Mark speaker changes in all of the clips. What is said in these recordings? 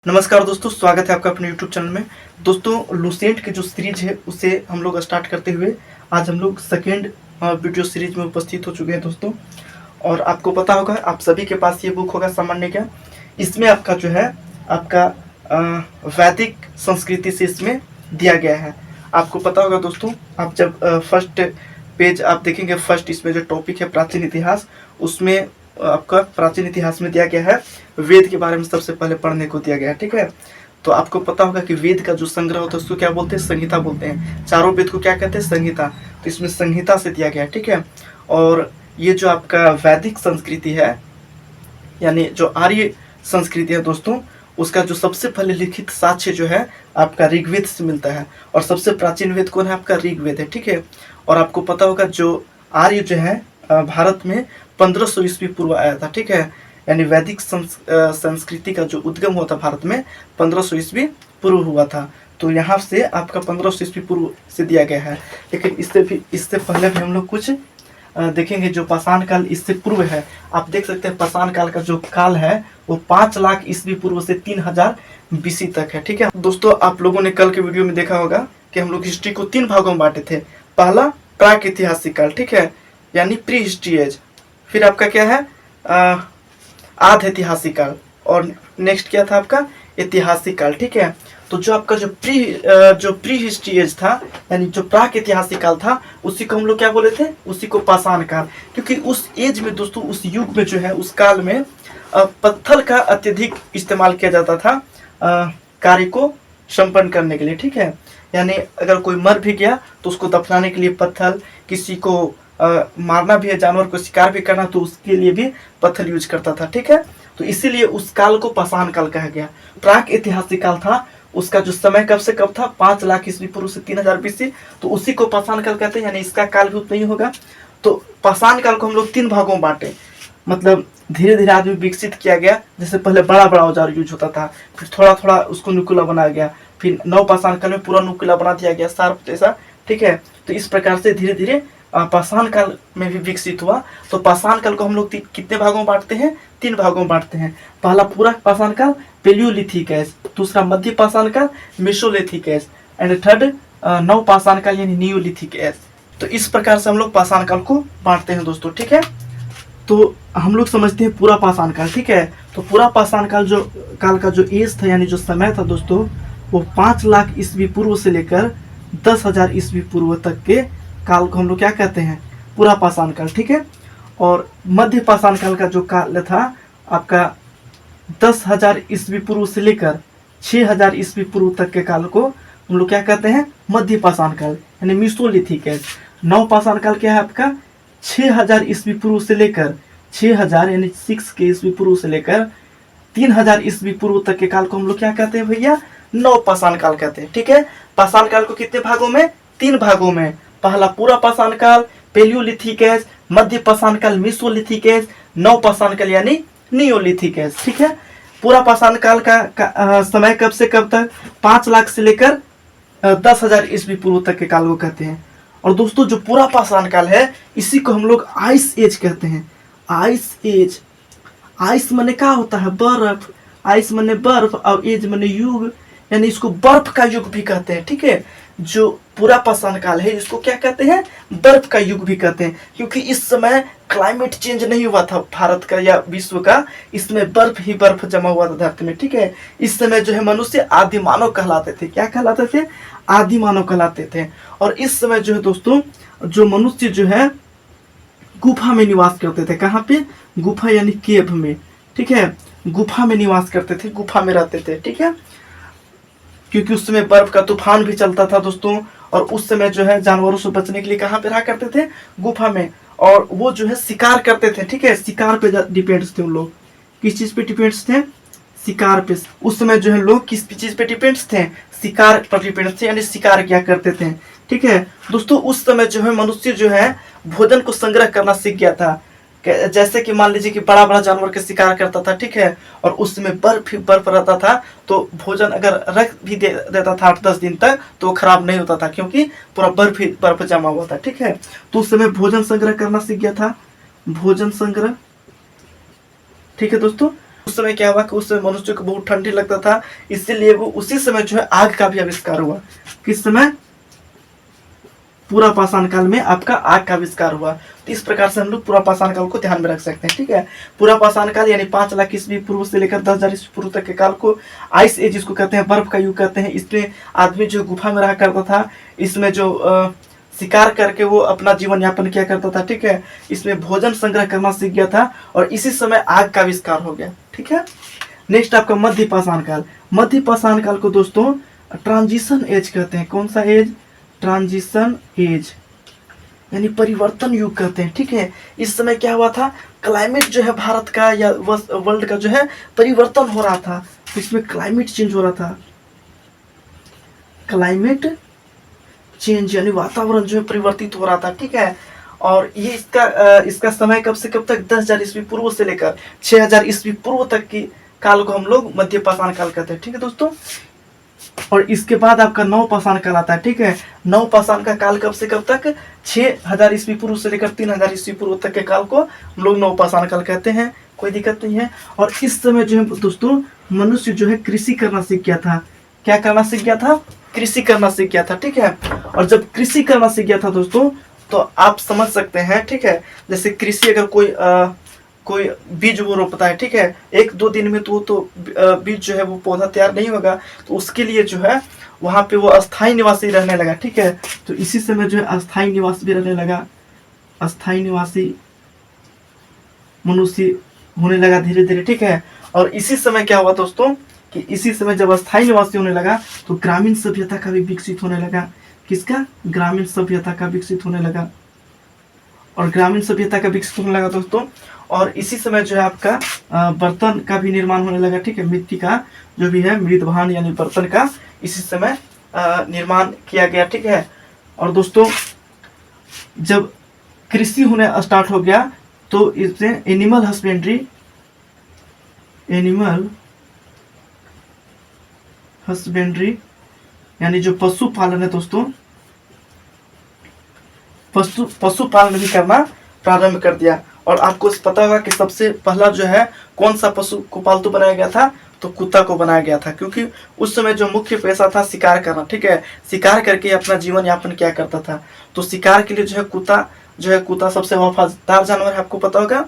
Speaker 1: नमस्कार दोस्तों, स्वागत है आपका अपने YouTube चैनल में। दोस्तों, लूसेंट की जो सीरीज है उसे हम लोग स्टार्ट करते हुए आज हम लोग सेकेंड वीडियो सीरीज में उपस्थित हो चुके हैं दोस्तों। और आपको पता होगा, आप सभी के पास ये बुक होगा सामान्य ज्ञान। इसमें आपका जो है आपका वैदिक संस्कृति से इसमें दिया गया है। आपको पता होगा दोस्तों, आप जब फर्स्ट पेज आप देखेंगे, फर्स्ट इसमें जो टॉपिक है प्राचीन इतिहास, उसमें आपका प्राचीन इतिहास में दिया गया है वेद के बारे में सबसे पहले पढ़ने को दिया गया है। ठीक है, तो आपको पता होगा कि वेद का जो संग्रह होता है उसको क्या बोलते हैं? संहिता बोलते हैं। चारों वेद को क्या कहते हैं? संहिता। तो इसमें संहिता से दिया गया है। ठीक है, और ये जो आपका वैदिक संस्कृति है, यानी जो आर्य संस्कृति है दोस्तों, उसका जो सबसे पहले लिखित साक्ष्य जो है आपका ऋग्वेद से मिलता है। और सबसे प्राचीन वेद कौन है? आपका ऋग्वेद है। ठीक है, और आपको पता होगा जो आर्य जो है भारत में 1500 ईस्वी पूर्व आया था। ठीक है, यानी वैदिक संस्कृति का जो उद्गम हुआ था भारत में 1500 ईस्वी पूर्व हुआ था। तो यहाँ से आपका 1500 ईस्वी पूर्व से दिया गया है। लेकिन इससे पहले भी हम लोग कुछ देखेंगे। जो पाषाण काल इससे पूर्व है, आप देख सकते हैं पाषाण काल का जो काल है वो 5 लाख ईस्वी पूर्व से 3000 बीसी तक है। ठीक है दोस्तों, आप लोगों ने कल के वीडियो में देखा होगा कि हम लोग हिस्ट्री को 3 भागों में बांटे थे। पहला प्राक ऐतिहासिक काल, ठीक है, यानी प्री हिस्ट्री एज। फिर आपका क्या है? आध ऐतिहासिक काल। और नेक्स्ट क्या था आपका? ऐतिहासिक काल। ठीक है, तो जो आपका जो प्री हिस्ट्री एज था, यानी जो प्राक ऐतिहासिक काल था, उसी को हम लोग क्या बोले थे? उसी को पाषाण काल। क्योंकि उस एज में दोस्तों, उस युग में जो है, उस काल में पत्थर का अत्यधिक इस्तेमाल किया जाता था कार्य को संपन्न करने के लिए। ठीक है, यानी अगर कोई मर भी गया तो उसको दफनाने के लिए पत्थर, किसी को मारना भी है, जानवर को शिकार भी करना, तो उसके लिए भी पत्थर यूज करता था। ठीक है, तो इसीलिए उस काल को पाषाण काल कहा गया। प्राक ऐतिहासिक काल था, उसका जो समय कब से कब था? 5 लाख ईस्वी पूर्व से 3000 बीसी, तो उसी को पाषाण काल कहते हैं। यानी इसका काल भी उतना ही होगा। तो पाषाण काल को हम लोग 3 भागों में बांटे। मतलब धीरे धीरे आदमी विकसित किया गया। जैसे पहले बड़ा बड़ा औजार यूज होता था, फिर थोड़ा थोड़ा उसको नुकीला बनाया गया, फिर नव पाषाण काल में पूरा नुकीला बना दिया गया, शार्प जैसा। ठीक है, तो इस प्रकार से धीरे धीरे पाषाण काल में भी विकसित हुआ। तो पाषाण काल को हम लोग कितने भागों में बांटते हैं? 3 भागों में बांटते हैं। पहला पूरा पाषाण काल पेलियोलिथिक एज, दूसरा मध्य पाषाण काल मेसोलिथिक एज, एंड थर्ड नव पाषाण काल यानी नियोलिथिक एज। तो इस प्रकार से हम लोग पाषाण काल को बांटते हैं दोस्तों। ठीक है, तो हम लोग समझते हैं पूरा पाषाण काल। ठीक है, तो पूरा पाषाण काल का जो एज था, यानी जो समय था दोस्तों, वो 5 लाख ईस्वी पूर्व से लेकर 10,000 ईस्वी पूर्व तक के काल को हम लोग क्या कहते हैं? पूरा पाषाण काल। ठीक है, और मध्य पाषाण काल का जो काल था आपका 10,000 ईस्वी पूर्व से लेकर 6,000 ईस्वी पूर्व तक के काल को हम लोग क्या कहते हैं? मध्य पाषाण काल यानी मेसोलिथिक एज। नव पाषाण काल क्या है आपका? 6,000 ईस्वी पूर्व से लेकर 6,000 यानी 6 के ईस्वी पूर्व से लेकर 3,000 ईस्वी पूर्व तक के काल को हम लोग क्या कहते हैं भैया? नव पाषाण काल कहते हैं। ठीक है, पाषाण काल को कितने भागों में? 3 भागों में। पहला पूरा पाषाण काल पेलियोलिथिक एज, मध्य पाषाण काल मेसोलिथिक एज, नव पाषाण काल यानी नियोलिथिक एज। ठीक है, पूरा पाषाण काल का समय कब से कब तक? 5 लाख से लेकर 10,000 ईस्वी पूर्व तक के काल को कहते हैं। और दोस्तों, जो पूरा पाषाण काल है, इसी को हम लोग आइस एज कहते हैं। आइस एज, आइस मने क्या होता है? बर्फ। आइस मने बर्फ और एज मने युग, यानी इसको बर्फ का युग भी कहते हैं। ठीक है, जो पूरा पाषाण काल है इसको क्या कहते हैं? बर्फ का युग भी कहते हैं। क्योंकि इस समय क्लाइमेट चेंज नहीं हुआ था भारत का या विश्व का, इसमें बर्फ ही बर्फ जमा हुआ था धरती में। ठीक है, इस समय जो है मनुष्य आदि मानव कहलाते थे। क्या कहलाते थे? आदि मानव कहलाते थे। और इस समय जो है दोस्तों, जो मनुष्य जो है गुफा में निवास करते थे। कहाँ पे? गुफा यानी केव में। ठीक है, गुफा में निवास करते थे, गुफा में रहते थे। ठीक है, क्योंकि उस समय बर्फ का तूफान भी चलता था दोस्तों। और उस समय जो है जानवरों से बचने के लिए कहाँ पे रहा करते थे? गुफा में। और वो जो है शिकार करते थे। ठीक है, शिकार पे डिपेंड्स थे उन लोग। किस चीज पे डिपेंड्स थे? शिकार पे। उस समय जो है लोग किस चीज पे डिपेंड्स थे? शिकार पर डिपेंड्स थे, यानी शिकार क्या करते थे। ठीक है दोस्तों, उस समय जो है मनुष्य जो है भोजन को संग्रह करना सीख गया था। जैसे कि मान लीजिए कि बड़ा बड़ा जानवर का शिकार करता था। ठीक है, और उस समय बर्फ ही बर्फ रहता था, तो भोजन अगर रख भी देता था 8-10 दिन तक तो वो खराब नहीं होता था, क्योंकि पूरा बर्फ ही बर्फ जमा हुआ था। ठीक है, तो उस समय भोजन संग्रह करना सीख गया था, भोजन संग्रह। ठीक है दोस्तों, उस समय क्या हुआ कि उस समय मनुष्य को बहुत ठंडी लगता था, इसीलिए वो उसी समय जो है आग का भी आविष्कार हुआ। किस समय? पूरा पाषाण काल में आपका आग का आविष्कार हुआ। तो इस प्रकार से हम लोग पूरा पाषाण काल को ध्यान में रख सकते हैं। ठीक है, पूरा पाषाण काल यानी 5 लाख ईस्वी पूर्व से लेकर 10,000 ईस्वी पूर्व तक के काल को आइस एज इसको कहते हैं, बर्फ का युग कहते हैं। इसमें आदमी जो गुफा में रहा करता था, इसमें जो शिकार करके वो अपना जीवन यापन किया करता था। ठीक है, इसमें भोजन संग्रह करना सीख गया था और इसी समय आग का आविष्कार हो गया। ठीक है, नेक्स्ट आपका मध्य पाषाण काल। मध्य पाषाण काल को दोस्तों ट्रांजिशन एज कहते हैं। कौन सा एज? ट्रांजिशन एज यानी परिवर्तन युग कहते हैं। ठीक है, इस समय क्या हुआ था? क्लाइमेट जो है भारत का या वर्ल्ड का जो है परिवर्तन हो रहा था। तो इसमें क्लाइमेट चेंज हो रहा था, क्लाइमेट चेंज यानी वातावरण जो है परिवर्तित हो रहा था। ठीक है, और ये इसका समय कब से कब तक? 10,000 ईस्वी पूर्व से लेकर 6,000 ईस्वी पूर्व तक की काल को हम लोग मध्य पाषाण काल कहते हैं। ठीक है दोस्तों, और इसके बाद आपका नव पाषाण काल आता है। ठीक है, नव पाषाण का काल कब से कब तक? 6,000 ईस्वी पूर्व से लेकर 3,000 ईस्वी पूर्व तक के काल को हम लोग नव पाषाण काल कहते हैं। कोई दिक्कत नहीं है। और इस समय जो है दोस्तों मनुष्य जो है कृषि करना सीख गया था। क्या करना सीख गया था? कृषि करना सीख गया था। ठीक है, और जब कृषि करना सीख गया था दोस्तों, तो आप समझ सकते हैं। ठीक है, जैसे कृषि अगर कोई बीज वो रोपता है, ठीक है, 1-2 दिन में तो बीज जो है वो पौधा तैयार नहीं होगा, तो उसके लिए जो है वहाँ पे वो अस्थाई निवासी रहने लगा। ठीक है, तो इसी समय जो है अस्थाई निवासी भी रहने लगा, अस्थाई निवासी मनुष्य होने लगा धीरे धीरे। ठीक है, और इसी समय क्या हुआ दोस्तों कि इसी समय जब अस्थाई निवासी होने लगा तो ग्रामीण सभ्यता का भी विकसित होने लगा। किसका? ग्रामीण सभ्यता का विकसित होने लगा, और ग्रामीण सभ्यता का विकसित होने लगा दोस्तों। और इसी समय जो है आपका बर्तन का भी निर्माण होने लगा। ठीक है, मिट्टी का जो भी है मृदभांड यानी बर्तन का इसी समय निर्माण किया गया। ठीक है, और दोस्तों जब कृषि होने स्टार्ट हो गया तो इसमें एनिमल हस्बेंड्री यानी जो पशुपालन है दोस्तों, पशुपालन भी करना प्रारंभ कर दिया। और आपको पता होगा कि सबसे पहला जो है कौन सा पशु को पालतू बनाया गया था? तो कुत्ता को बनाया गया था, क्योंकि उस समय जो मुख्य पेशा था शिकार करना। ठीक है, शिकार करके अपना जीवन यापन किया करता था। तो शिकार के लिए जो है कुत्ता सबसे वफादार जानवर है, आपको पता होगा।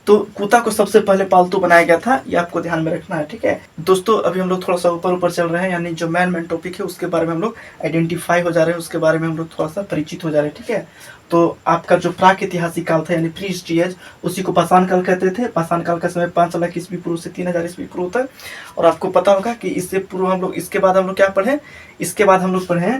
Speaker 1: तो कुत्ता को सबसे पहले पालतू बनाया गया था, ये आपको ध्यान में रखना है। ठीक है दोस्तों, अभी हम लोग थोड़ा सा ऊपर चल रहे हैं, यानी जो मेन टॉपिक है उसके बारे में हम लोग आइडेंटिफाई हो जा रहे हैं, उसके बारे में हम लोग थोड़ा सा परिचित हो जा रहे हैं। ठीक है, तो आपका जो प्राक-ऐतिहासिक काल था यानी प्री हिस्ट्री एज, उसी को पाषाण काल कहते थे। पाषाण काल का समय 5 लाख ईस्वी पूर्व से 3,000 ईस्वी पूर्व तक। और आपको पता होगा कि इससे पूर्व हम लोग इसके बाद हम लोग क्या पढ़े? इसके बाद हम लोग पढ़े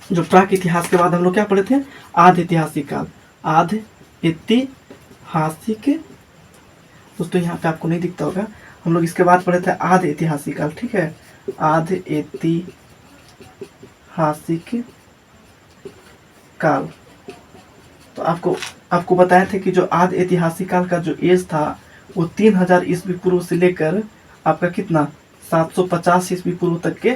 Speaker 1: जो प्राक इतिहास के बाद हम लोग क्या पढ़े थे? आधि ऐतिहासिक काल। आधि ऐतिहासिक दोस्तों यहाँ पे आपको नहीं दिखता होगा, हम लोग इसके बाद पढ़े थे आधि ऐतिहासिक काल। ठीक है, आधि ऐतिहासिक काल। तो आपको बताए थे कि जो आधि ऐतिहासिक काल का जो एज था वो 3,000 ईस्वी पूर्व से लेकर आपका कितना 750 ईस्वी पूर्व तक के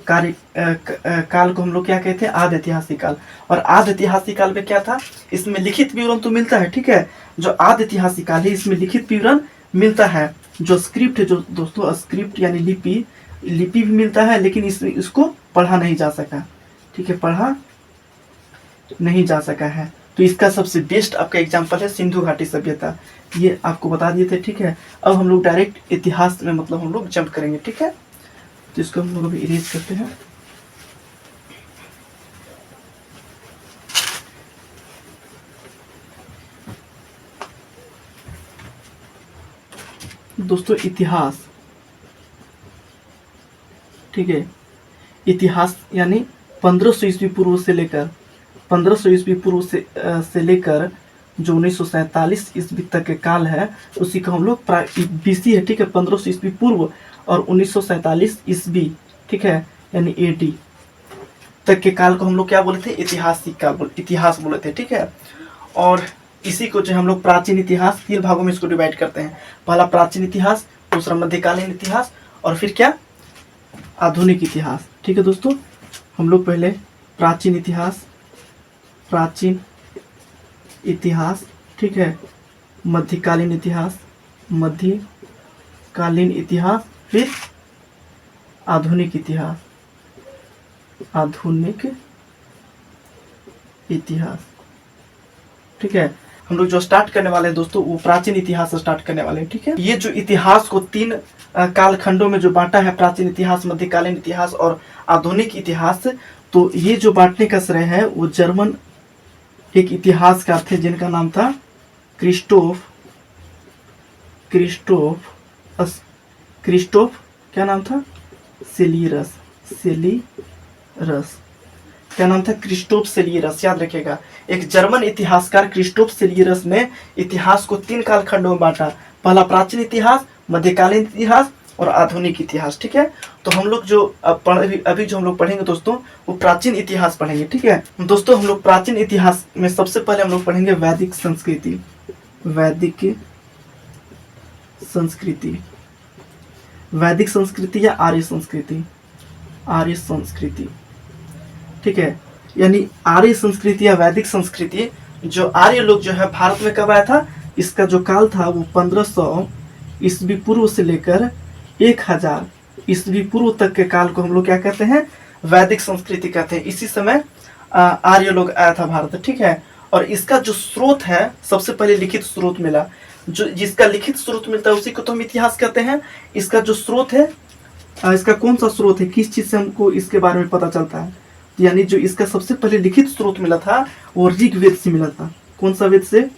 Speaker 1: काल को हम लोग क्या कहते हैं? आधि ऐतिहासिक काल। और आधि ऐतिहासिक काल में क्या था? इसमें लिखित विवरण तो मिलता है। ठीक है, जो आधि ऐतिहासिक काल है इसमें लिखित विवरण मिलता है। जो स्क्रिप्ट है जो दोस्तों स्क्रिप्ट यानी लिपि भी मिलता है, लेकिन इसको पढ़ा नहीं जा सका। ठीक है, पढ़ा नहीं जा सका है। तो इसका सबसे बेस्ट आपका एग्जाम्पल है सिंधु घाटी सभ्यता, ये आपको बता दिए थे। ठीक है, अब हम लोग डायरेक्ट इतिहास में मतलब हम लोग जंप करेंगे। ठीक है, तो इसको हम लोग अभी इरेज करते हैं। दोस्तों इतिहास, ठीक है, इतिहास यानी 1500 ईस्वी पूर्व से लेकर 1500 ईस्वी पूर्व से लेकर जो 1947 ईस्वी तक के काल है उसी को हम लोग बीसी है। ठीक है, 1500 ईस्वी पूर्व और 1947 ईस्वी, ठीक है, यानी AD तक के काल को हम लोग क्या बोले थे? ऐतिहासिक काल, इतिहास बोले थे। ठीक है, और इसी को जो हम लोग प्राचीन इतिहास 3 भागों में इसको डिवाइड करते हैं। पहला प्राचीन इतिहास, दूसरा मध्यकालीन इतिहास, और फिर क्या? आधुनिक इतिहास। ठीक है दोस्तों, हम लोग पहले प्राचीन इतिहास, ठीक है, मध्यकालीन इतिहास, मध्यकालीन कालीन इतिहास, फिर आधुनिक इतिहास, आधुनिक इतिहास। ठीक है, हम लोग जो स्टार्ट करने वाले हैं दोस्तों वो प्राचीन इतिहास से स्टार्ट करने वाले हैं। ठीक है, ये जो इतिहास को तीन कालखंडों में जो बांटा है, प्राचीन इतिहास, मध्यकालीन इतिहास और आधुनिक इतिहास, तो ये जो बांटने का श्रेय है वो जर्मन एक इतिहासकार थे जिनका नाम था क्रिस्टोफ क्या नाम था? सेलियरस। क्या नाम था? क्रिस्टोफ सेलियरस, याद रखिएगा। एक जर्मन इतिहासकार क्रिस्टोफ सेलियरस ने इतिहास को तीन कालखंडों में बांटा, पहला प्राचीन इतिहास, मध्यकालीन इतिहास और आधुनिक इतिहास। ठीक है, तो हम लोग जो अभी जो हम लोग पढ़ेंगे दोस्तों वो प्राचीन इतिहास पढ़ेंगे। ठीक है दोस्तों, हम लोग प्राचीन इतिहास में सबसे पहले हम लोग पढ़ेंगे वैदिक संस्कृति। वैदिक संस्कृति या आर्य संस्कृति। ठीक है, यानी आर्य संस्कृति या वैदिक संस्कृति, जो आर्य लोग जो है भारत में कब आया था, इसका जो काल था वो 1500 ईस्वी पूर्व से लेकर 1000 ईस्वी पूर्व तक के काल को हम लोग क्या कहते हैं? वैदिक संस्कृति कहते हैं। इसी समय आर्य लोग आया था भारत। ठीक है, और इसका जो स्रोत है, सबसे पहले लिखित स्रोत मिला, जो जिसका लिखित स्रोत मिलता है उसी को तो हम इतिहास कहते हैं। इसका जो स्रोत है, इसका कौन सा स्रोत है, किस चीज से हमको इसके बारे में पता चलता है? यानी जो इसका सबसे पहले लिखित स्रोत मिला था वो ऋग्वेद से मिला था। कौन सा वेद से?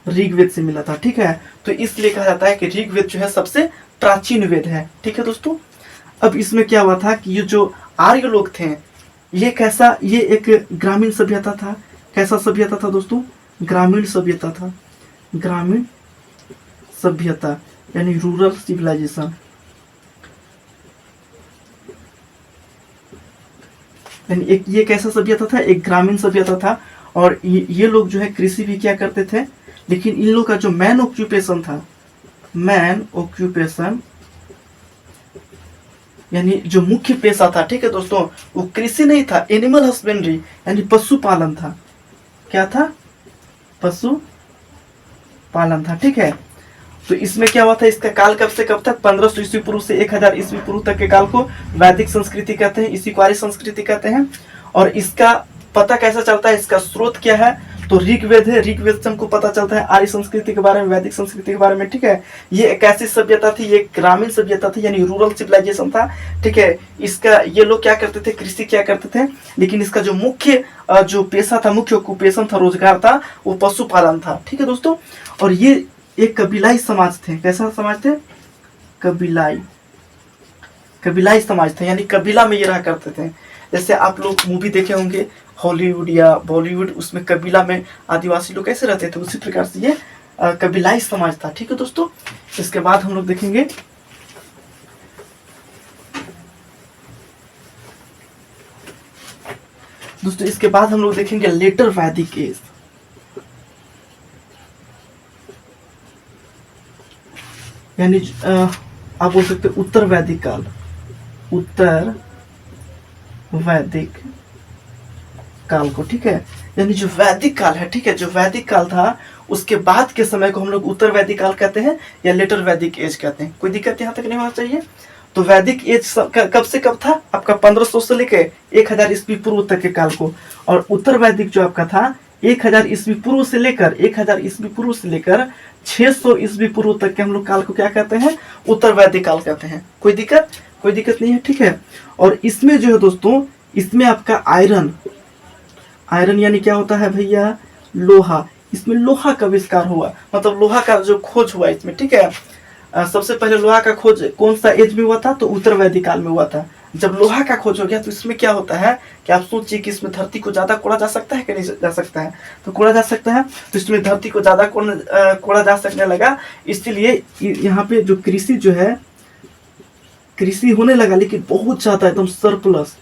Speaker 1: ऋग्वेद से मिला था। ठीक है, तो इसलिए कहा जाता है कि ऋग्वेद जो है सबसे प्राचीन वेद है। ठीक है दोस्तों, अब इसमें क्या हुआ था कि ये जो आर्य लोग थे, ये एक ग्रामीण सभ्यता था। कैसा सभ्यता था दोस्तों? ग्रामीण सभ्यता यानी रूरल सिविलाइजेशन। यानी ये कैसा सभ्यता था? एक ग्रामीण सभ्यता था। और ये लोग जो है कृषि भी क्या करते थे, लेकिन इन लोग का जो मैन ऑक्यूपेशन यानी जो मुख्य पेशा था, ठीक है दोस्तों, वो कृषि नहीं था, एनिमल हस्बेंड्री यानी पशुपालन था। क्या था? पशुपालन था। ठीक है, तो इसमें क्या हुआ था, इसका काल कब से कब तक? 1500 ईस्वी पूर्व से 1000 ईस्वी पूर्व तक के काल को वैदिक संस्कृति कहते हैं, इसी को आर्य संस्कृति कहते हैं। और इसका पता कैसा चलता है, इसका स्रोत क्या है? तो ऋग्वेद है। ऋग्वेद से हमको पता चलता है आर्य संस्कृति के बारे में, वैदिक संस्कृति के बारे में। ठीक है, ये एक ऐसी सभ्यता थी, ये ग्रामीण सभ्यता थी, यानी रूरल सिविलाइजेशन था। ठीक है, इसका ये लोग क्या करते थे? कृषि क्या करते थे, लेकिन इसका जो मुख्य जो पेशा था, मुख्य ऑक्यूपेशन था, रोजगार था, वो पशुपालन था। ठीक है दोस्तों, और ये एक कबीलाई समाज थे। कैसा समाज थे? कबीलाई समाज थे, यानी कबीला में ये रहा करते थे। जैसे आप लोग मूवी देखे होंगे हॉलीवुड या बॉलीवुड, उसमें कबीला में आदिवासी लोग कैसे रहते थे, उसी प्रकार से ये कबीलाई समाज था। ठीक है दोस्तों, इसके बाद हम लोग देखेंगे लेटर वैदिक एज। यानी आप बोल सकते उत्तर वैदिक काल को। ठीक है, यानी जो वैदिक काल है, ठीक है, जो वैदिक काल था उसके बाद के समय को हम लोग उत्तर वैदिक काल कहते हैं या लेटर वैदिक एज कहते हैं। कोई दिक्कत यहाँ तक नहीं होना चाहिए। तो वैदिक एज कब से कब था आपका? 1500 से लेकर 1000 ईस्वी पूर्व तक के काल को। और उत्तर वैदिक जो आपका था 1000 ईस्वी पूर्व से लेकर 600 ईस्वी पूर्व तक के हम लोग काल को क्या कहते हैं? उत्तर वैदिक काल कहते हैं। कोई दिक्कत नहीं है। ठीक है, और इसमें जो है दोस्तों, इसमें आपका आयरन यानी क्या होता है भैया? लोहा। इसमें लोहा का आविष्कार हुआ, मतलब लोहा का जो खोज हुआ इसमें। ठीक है, सबसे पहले लोहा का खोज कौन सा एज में हुआ था? तो उत्तर वैदिक काल में हुआ था। जब लोहा का खोज हो गया तो इसमें क्या होता है कि आप सोचिए कि इसमें धरती को ज्यादा कोड़ा जा सकता है कि नहीं जा सकता है? तो कोड़ा जा सकता है, तो इसमें धरती को ज्यादा कोड़ा जा सकने लगा। इसलिए यहाँ पे जो कृषि जो है, कृषि होने लगा, लेकिन बहुत ज्यादा एकदम सरप्लस।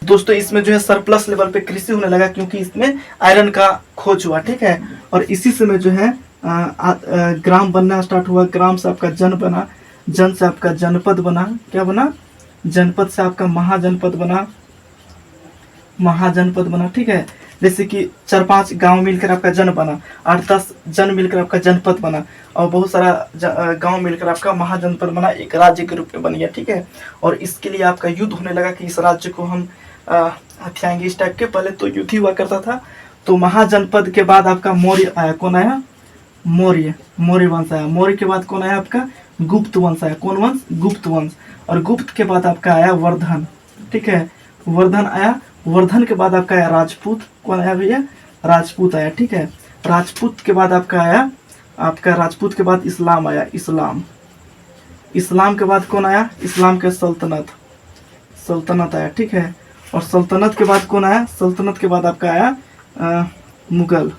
Speaker 1: दोस्तों इसमें जो है सरप्लस लेवल पे कृषि होने लगा, क्योंकि इसमें आयरन का खोज हुआ। ठीक है, और इसी समय जो है ग्राम बनना स्टार्ट हुआ। ग्राम से आपका जन बना, जन से आपका जनपद बना। क्या बना? जनपद से आपका महाजनपद बना। ठीक है, जैसे कि 4-5 गांव मिलकर आपका जन बना, 8-10 जन मिलकर आपका जनपद बना, और बहुत सारा गांव मिलकर आपका महाजनपद बना, एक राज्य के रूप में बन गया, ठीक है। और इसके लिए आपका युद्ध होने लगा कि इस राज्य को हम हथियाएंगे, इस टाइप के। पहले तो युद्ध ही हुआ करता था। तो महाजनपद के बाद आपका मौर्य आया। कौन आया? मौर्य। मौर्य वंश आया। मौर्य के बाद कौन आया? आपका गुप्त वंश आया। कौन वंश? गुप्त वंश। और गुप्त के बाद आपका आया वर्धन, ठीक है, वर्धन आया। वर्धन के बाद आपका आया राजपूत। कौन आया भैया? राजपूत आया, ठीक है। राजपूत के बाद आपका आया, आपका राजपूत के बाद इस्लाम आया, इस्लाम। इस्लाम के बाद कौन आया? इस्लाम के सल्तनत, सल्तनत आया, ठीक है। और सल्तनत के बाद कौन आया? सल्तनत के बाद आपका आया मुगल।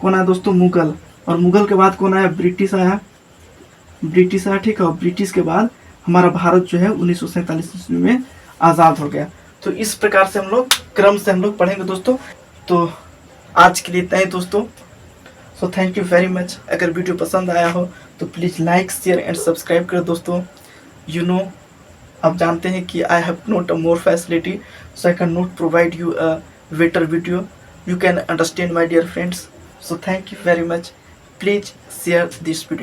Speaker 1: कौन आया दोस्तों? मुगल। और मुगल के बाद कौन आया? ब्रिटिश आया, ब्रिटिश आया, ठीक है। और ब्रिटिश के बाद हमारा भारत जो है 1947 ईस्वी में आज़ाद हो गया। तो इस प्रकार से हम लोग क्रम से हम लोग पढ़ेंगे दोस्तों। तो आज के लिए इतना ही दोस्तों। So thank you very much. अगर वीडियो पसंद आया हो तो please like, share and subscribe करो दोस्तों। यू नो, आप जानते हैं कि I have not a more facility, so I can not provide you a better video. You can understand, my dear friends. So thank you very much. Please share this video.